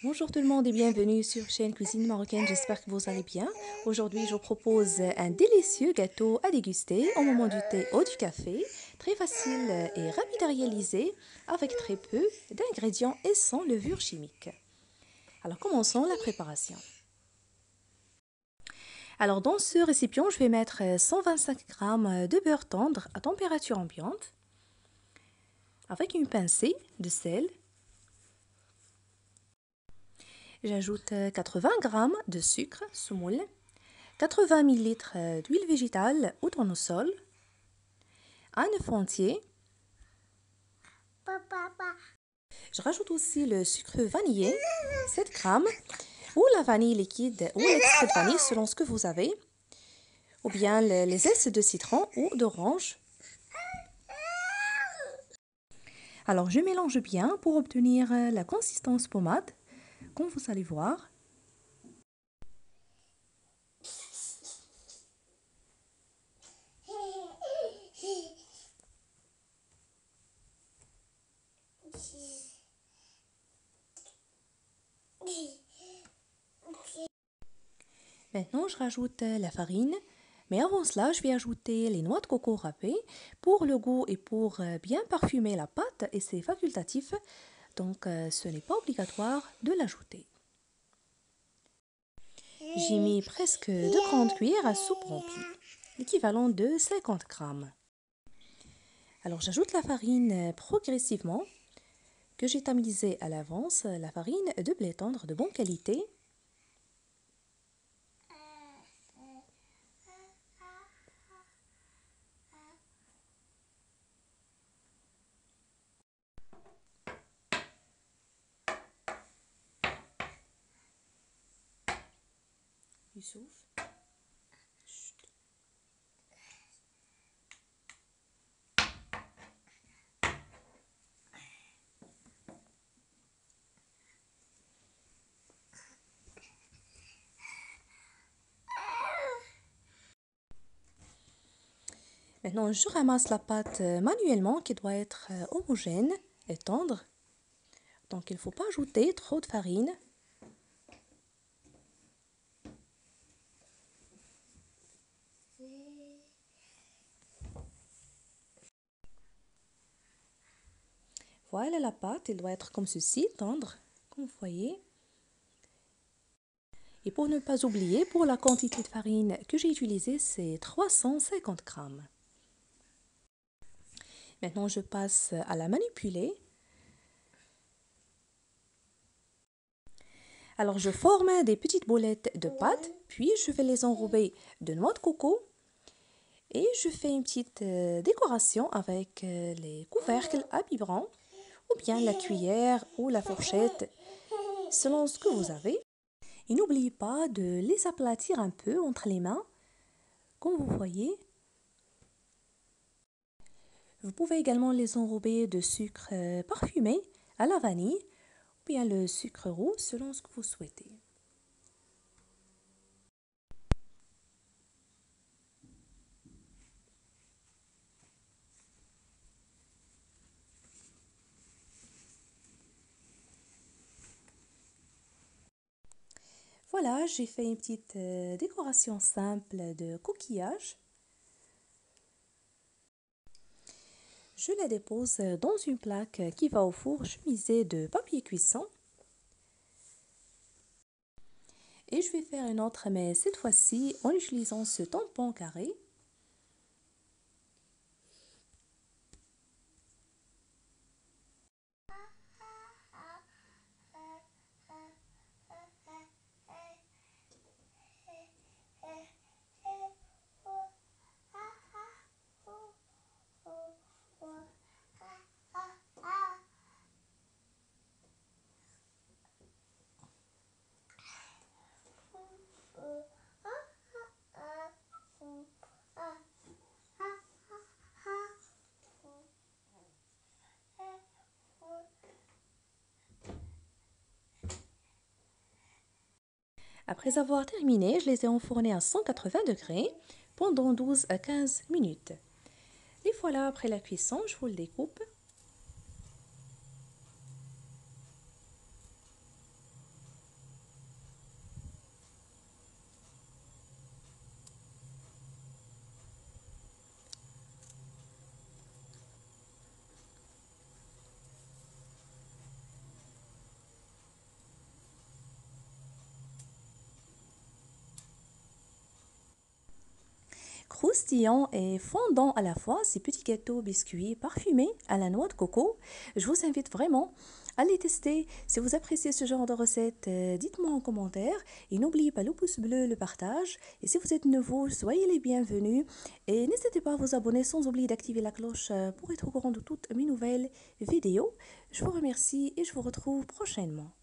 Bonjour tout le monde et bienvenue sur chaîne Cuisine Marocaine, j'espère que vous allez bien. Aujourd'hui, je vous propose un délicieux gâteau à déguster au moment du thé ou du café, très facile et rapide à réaliser avec très peu d'ingrédients et sans levure chimique. Alors commençons la préparation. Alors dans ce récipient, je vais mettre 125 g de beurre tendre à température ambiante avec une pincée de sel. J'ajoute 80 g de sucre semoule, 80 ml d'huile végétale ou tournesol, un œuf entier. Je rajoute aussi le sucre vanillé, 7 g, ou la vanille liquide ou l'extrait de vanille selon ce que vous avez, ou bien les zestes de citron ou d'orange. Alors je mélange bien pour obtenir la consistance pommade, comme vous allez voir. Maintenant, je rajoute la farine, mais avant cela, je vais ajouter les noix de coco râpées pour le goût et pour bien parfumer la pâte, et c'est facultatif, donc ce n'est pas obligatoire de l'ajouter. J'ai mis presque 2 grandes cuillères à soupe remplies, l'équivalent de 50 g. Alors j'ajoute la farine progressivement, que j'ai tamisée à l'avance, la farine de blé tendre de bonne qualité. Youssouf. Maintenant, je ramasse la pâte manuellement qui doit être homogène et tendre. Donc, il ne faut pas ajouter trop de farine. Voilà la pâte, elle doit être comme ceci, tendre, comme vous voyez. Et pour ne pas oublier, pour la quantité de farine que j'ai utilisée, c'est 350 g. Maintenant, je passe à la manipuler. Alors, je forme des petites boulettes de pâte, puis je vais les enrober de noix de coco. Et je fais une petite décoration avec les couvercles à biberon, ou bien la cuillère ou la fourchette, selon ce que vous avez. Et n'oubliez pas de les aplatir un peu entre les mains, comme vous voyez. Vous pouvez également les enrober de sucre parfumé à la vanille, ou bien le sucre roux, selon ce que vous souhaitez. Voilà, j'ai fait une petite décoration simple de coquillage. Je la dépose dans une plaque qui va au four chemisé de papier cuisson. Et je vais faire une autre, mais cette fois-ci en utilisant ce tampon carré. Après avoir terminé, je les ai enfournés à 180 degrés pendant 12 à 15 minutes. Et voilà, après la cuisson, je vous le découpe. croustillants et fondants à la fois, ces petits gâteaux biscuits parfumés à la noix de coco. Je vous invite vraiment à les tester. Si vous appréciez ce genre de recette, dites-moi en commentaire. Et n'oubliez pas le pouce bleu, le partage. Et si vous êtes nouveau, soyez les bienvenus. Et n'hésitez pas à vous abonner sans oublier d'activer la cloche pour être au courant de toutes mes nouvelles vidéos. Je vous remercie et je vous retrouve prochainement.